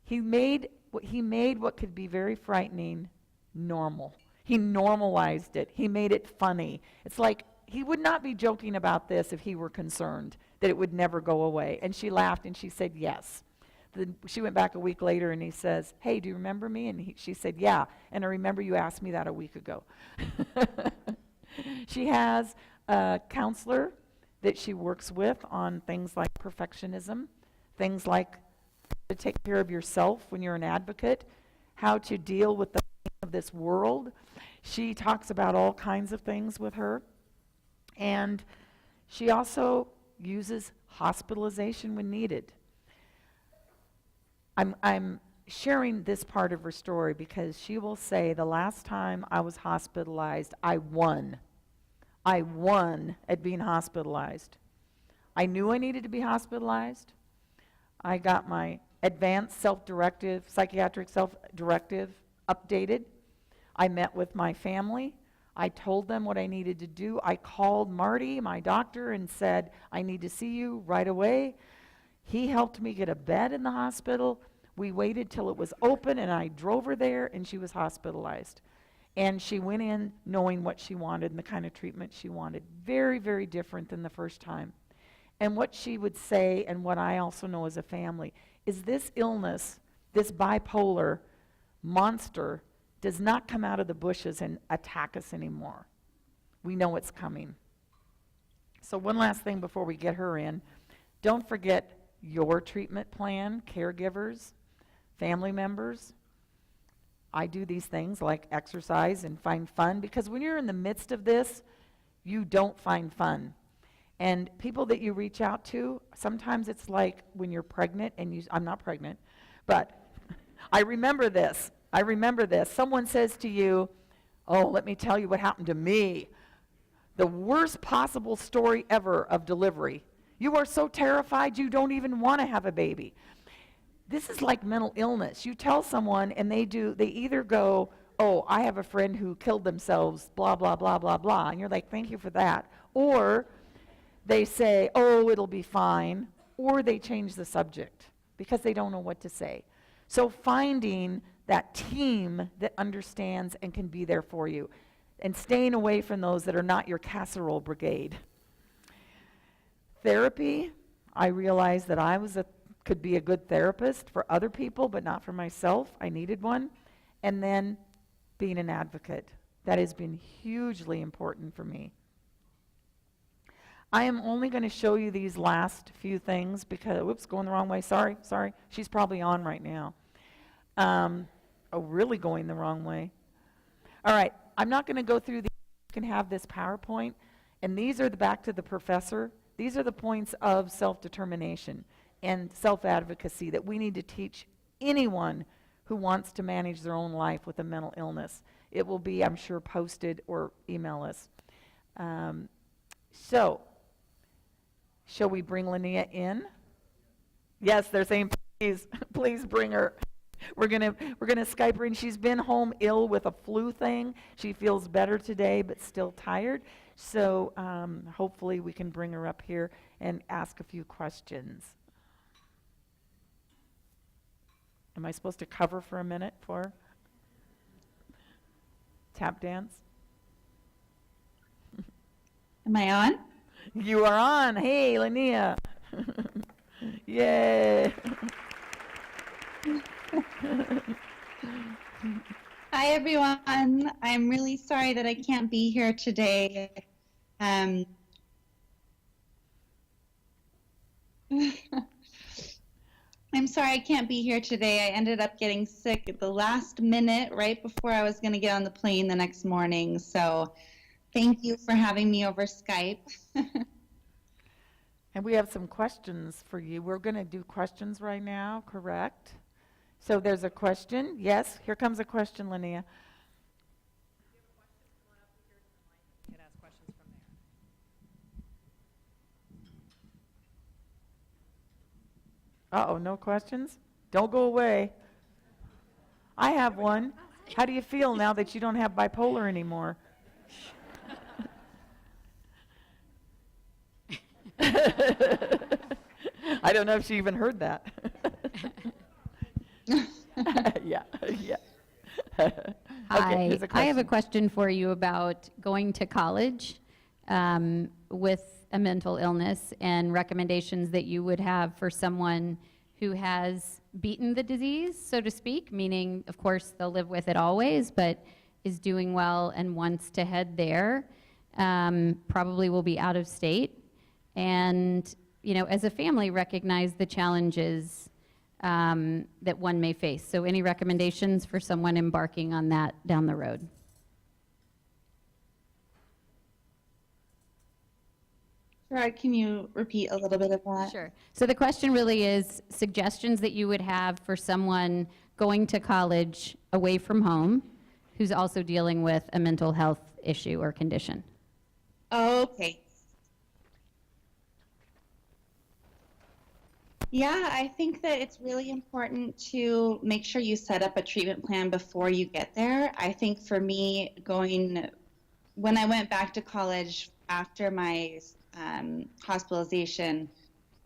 He made what could be very frightening normal. He normalized it. He made it funny. It's like he would not be joking about this if he were concerned that it would never go away. And she laughed and she said yes. Then she went back a week later and he says, "Hey, do you remember me?" And she said, "Yeah, and I remember you asked me that a week ago." She has a counselor that she works with on things like perfectionism, things like how to take care of yourself when you're an advocate, how to deal with the pain of this world. She talks about all kinds of things with her. And she also uses hospitalization when needed. I'm sharing this part of her story because she will say, "The last time I was hospitalized, I won. I won at being hospitalized. I knew I needed to be hospitalized. I got my advanced self-directive, psychiatric self-directive updated. I met with my family. I told them what I needed to do. I called Marty, my doctor, and said, I need to see you right away. He helped me get a bed in the hospital. We waited till it was open, and I drove her there, and she was hospitalized. And she went in knowing what she wanted and the kind of treatment she wanted. Very, very different than the first time. And what she would say, and what I also know as a family, is this illness, this bipolar monster, does not come out of the bushes and attack us anymore. We know it's coming. So one last thing before we get her in. Don't forget your treatment plan, caregivers, family members. I do these things like exercise and find fun, because when you're in the midst of this, you don't find fun. And people that you reach out to, sometimes it's like when you're pregnant and I'm not pregnant, but I remember this. Someone says to you, "Oh, let me tell you what happened to me." The worst possible story ever of delivery. You are so terrified you don't even want to have a baby. This is like mental illness. You tell someone and they either go, "Oh, I have a friend who killed themselves, blah, blah, blah, blah, blah." And you're like, "Thank you for that." Or they say, "Oh, it'll be fine." Or they change the subject because they don't know what to say. So finding that team that understands and can be there for you, and staying away from those that are not your casserole brigade. Therapy, I realized that I could be a good therapist for other people, but not for myself. I needed one. And then being an advocate. That has been hugely important for me. I am only going to show you these last few things because, whoops, going the wrong way. Sorry. She's probably on right now. Really going the wrong way. All right, I'm not going to go through these. You can have this PowerPoint. And these are back to the professor. These are the points of self-determination and self-advocacy that we need to teach anyone who wants to manage their own life with a mental illness. It will be, I'm sure, posted or email us. So, shall we bring Linea in? Yes, they're saying, please bring her. We're gonna Skype her, and she's been home ill with a flu thing. She feels better today, but still tired. So hopefully we can bring her up here and ask a few questions. Am I supposed to cover for a minute for her? Tap dance? Am I on? You are on. Hey, Linea. Yay. Hi, everyone. I'm really sorry that I can't be here today. I'm sorry I can't be here today. I ended up getting sick at the last minute, right before I was going to get on the plane the next morning. So thank you for having me over Skype. And we have some questions for you. We're going to do questions right now, correct? So there's a question. Yes, here comes a question, Linea. Uh-oh, no questions? Don't go away. I have one. How do you feel now that you don't have bipolar anymore? I don't know if she even heard that. Yeah. Okay, here's a I have a question. question for you about going to college with a mental illness and recommendations that you would have for someone who has beaten the disease, so to speak, meaning, of course, they'll live with it always, but is doing well and wants to head there, probably will be out of state, and, you know, as a family, recognize the challenges that one may face. So any recommendations for someone embarking on that down the road? Gerard, can you repeat a little bit of that? Sure. So the question really is suggestions that you would have for someone going to college away from home who's also dealing with a mental health issue or condition. Okay. Yeah, I think that it's really important to make sure you set up a treatment plan before you get there. I think for me, when I went back to college after my hospitalization,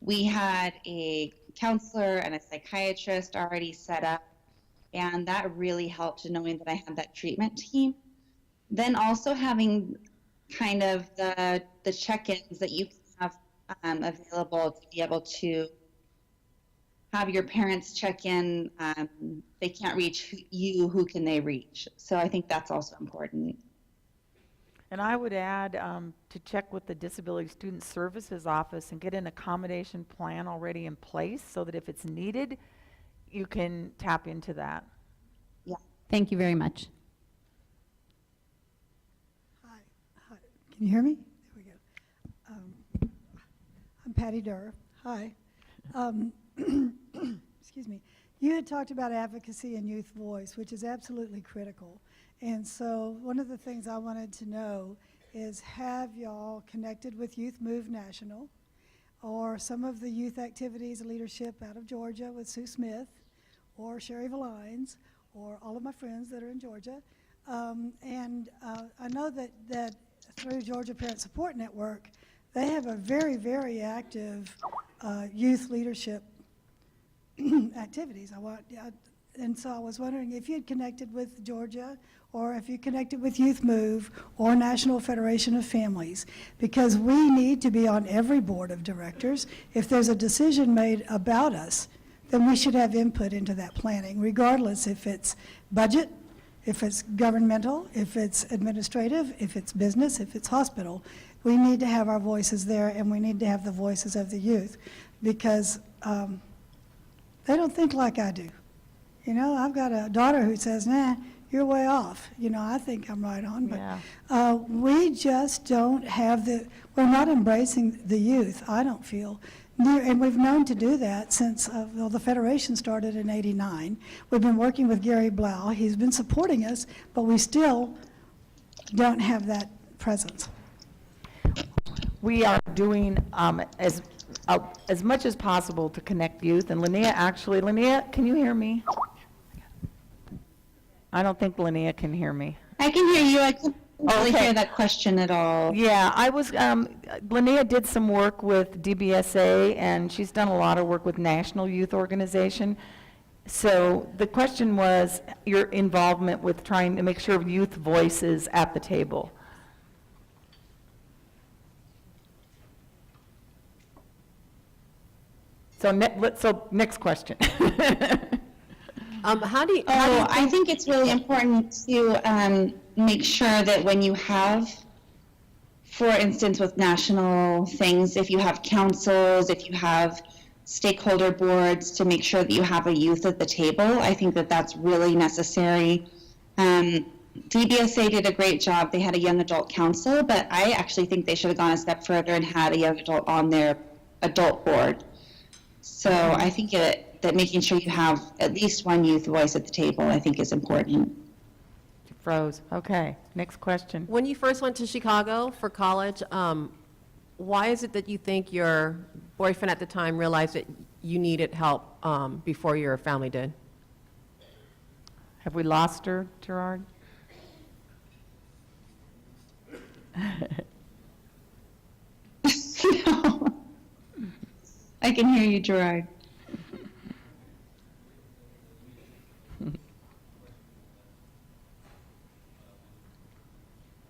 we had a counselor and a psychiatrist already set up, and that really helped knowing that I had that treatment team. Then also having kind of the check-ins that you have available to be able to have your parents check in. They can't reach you, who can they reach? So I think that's also important. And I would add to check with the Disability Student Services Office and get an accommodation plan already in place so that if it's needed, you can tap into that. Yeah. Thank you very much. Hi. Can you hear me? There we go. I'm Patty Durr. Hi. Excuse me. You had talked about advocacy and youth voice, which is absolutely critical. And so one of the things I wanted to know is, have y'all connected with Youth Move National or some of the youth activities leadership out of Georgia with Sue Smith or Sherry Valines or all of my friends that are in Georgia? I know that through Georgia Parent Support Network, they have a very, very active youth leadership activities. And so I was wondering if you had connected with Georgia or if you connected with Youth Move or National Federation of Families, because we need to be on every board of directors. If there's a decision made about us, then we should have input into that planning, regardless if it's budget, if it's governmental, if it's administrative, if it's business, if it's hospital. We need to have our voices there, and we need to have the voices of the youth, because they don't think like I do. You know, I've got a daughter who says, nah, you're way off. You know, I think I'm right on, but Yeah. We just don't have we're not embracing the youth, I don't feel. And we've known to do that since, the Federation started in '89. We've been working with Gary Blau. He's been supporting us, but we still don't have that presence. We are doing as much as possible to connect youth. And Linea, can you hear me? I don't think Linnea can hear me. I can hear you. I couldn't really Okay. hear that question at all. Yeah, Linnea did some work with DBSA, and she's done a lot of work with National Youth Organization. So the question was your involvement with trying to make sure youth voice is at the table. So next question. How do you I think it's really important to make sure that when you have, for instance, with national things, if you have councils, if you have stakeholder boards, to make sure that you have a youth at the table. I think that that's really necessary. DBSA did a great job. They had a young adult council, but I actually think they should have gone a step further and had a young adult on their adult board. So I think that making sure you have at least one youth voice at the table, I think, is important. Froze. Okay, next question. When you first went to Chicago for college, why is it that you think your boyfriend at the time realized that you needed help before your family did? Have we lost her, Gerard? No. I can hear you, Gerard.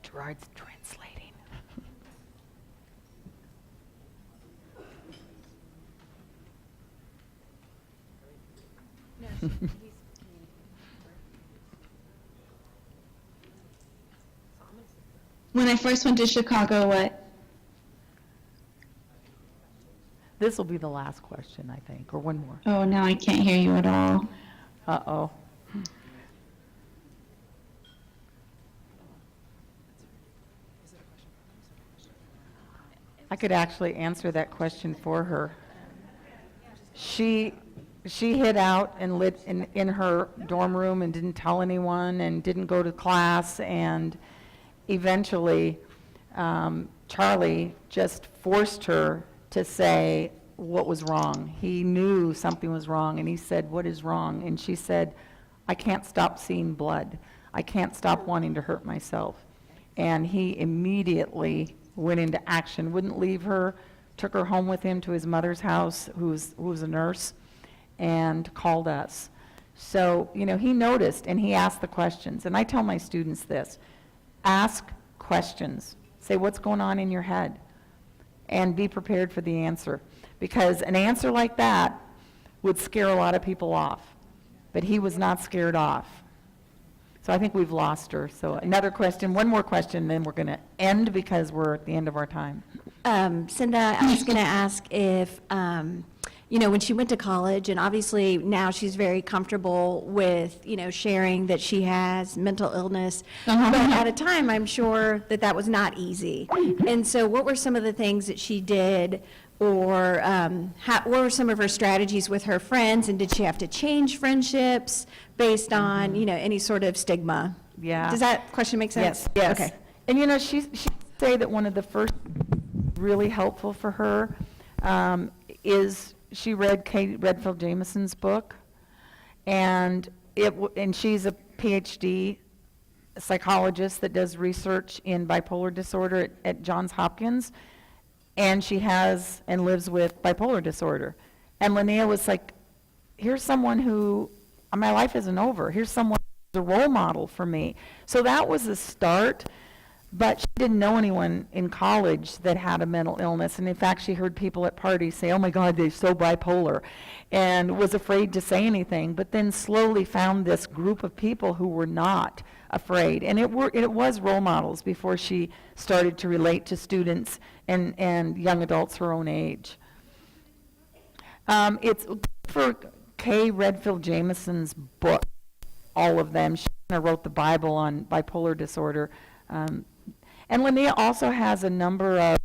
Gerard's translating. When I first went to Chicago, what? This will be the last question, I think, or one more. Oh, now I can't hear you at all. Uh-oh. I could actually answer that question for her. She hid out and lived in her dorm room and didn't tell anyone and didn't go to class, and eventually Charlie just forced her to say what was wrong. He knew something was wrong, and he said, "What is wrong?" And she said, "I can't stop seeing blood. I can't stop wanting to hurt myself." And he immediately went into action, wouldn't leave her, took her home with him to his mother's house, who was a nurse, and called us. So, he noticed, and he asked the questions. And I tell my students this: ask questions. Say, what's going on in your head? And be prepared for the answer. Because an answer like that would scare a lot of people off. But he was not scared off. So I think we've lost her. So another question, one more question, then we're going to end because we're at the end of our time. Cinda, I was going to ask if, when she went to college, and obviously now she's very comfortable with, sharing that she has mental illness, but at a time, I'm sure that was not easy. And so what were some of the things that she did, or what were some of her strategies with her friends, and did she have to change friendships based on, any sort of stigma? Yeah. Does that question make sense? Yes. Okay. And she say that one of the first really helpful for her is she read Kay Redfield Jamison's book, and she's a PhD psychologist that does research in bipolar disorder at Johns Hopkins, and she has and lives with bipolar disorder. And Linnea was like, here's someone who, my life isn't over. Here's someone who's a role model for me. So that was a start, but she didn't know anyone in college that had a mental illness. And in fact, she heard people at parties say, oh my God, they're so bipolar, and was afraid to say anything, but then slowly found this group of people who were not afraid. And it was role models before she started to relate to students and young adults her own age. It's for Kay Redfield Jamison's book, all of them. She wrote the Bible on bipolar disorder. And Linnea also has a number of,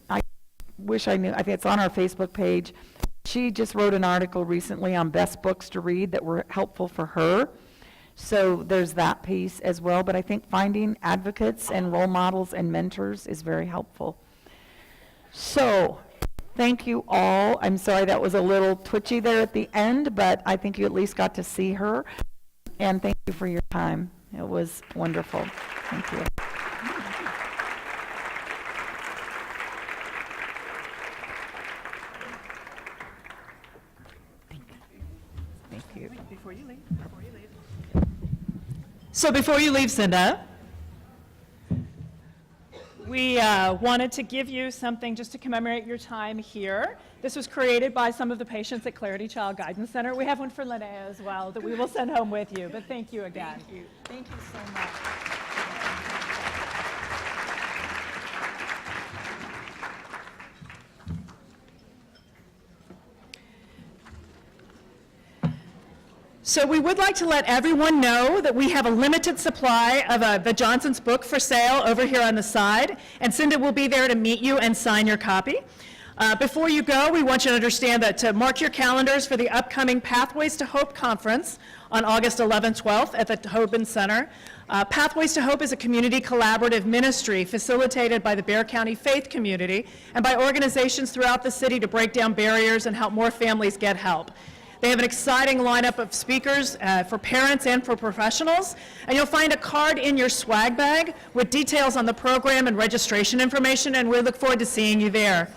I wish I knew, I think it's on our Facebook page. She just wrote an article recently on best books to read that were helpful for her. So there's that piece as well. But I think finding advocates and role models and mentors is very helpful. So thank you all. I'm sorry that was a little twitchy there at the end, but I think you at least got to see her. And thank you for your time. It was wonderful. Thank you. Thank you. So before you leave, Cinda, we wanted to give you something just to commemorate your time here. This was created by some of the patients at Clarity Child Guidance Center. We have one for Linnea as well that we will send home with you, but thank you again. Thank you. Thank you so much. So we would like to let everyone know that we have a limited supply of the Johnson's book for sale over here on the side, and Cinda will be there to meet you and sign your copy. Before you go, we want you to understand that to mark your calendars for the upcoming Pathways to Hope Conference on August 11th, 12th at the Tobin Center. Pathways to Hope is a community collaborative ministry facilitated by the Bexar County faith community and by organizations throughout the city to break down barriers and help more families get help. They have an exciting lineup of speakers for parents and for professionals, and you'll find a card in your swag bag with details on the program and registration information, and we look forward to seeing you there.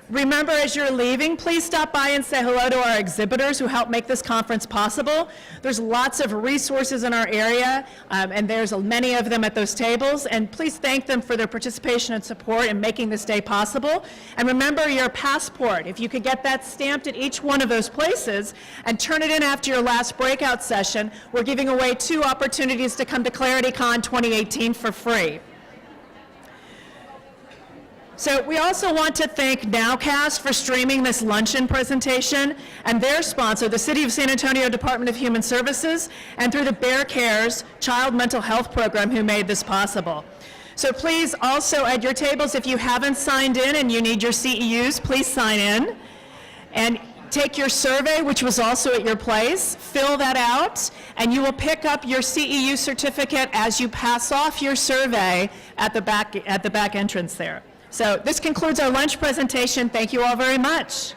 Remember, as you're leaving, please stop by and say hello to our exhibitors who help make this conference possible. There's lots of resources in our area, and there's many of them at those tables, and please thank them for their participation and support in making this day possible. And remember your passport. If you could get that stamped at each one of those places and turn it in after your last breakout session, we're giving away 2 opportunities to come to ClarityCon 2018 for free. So we also want to thank Nowcast for streaming this luncheon presentation, and their sponsor, the City of San Antonio Department of Human Services, and through the Bear Cares Child Mental Health Program who made this possible. So please also at your tables, if you haven't signed in and you need your CEUs, please sign in. And take your survey, which was also at your place, fill that out, and you will pick up your CEU certificate as you pass off your survey at the back entrance there. So this concludes our lunch presentation. Thank you all very much.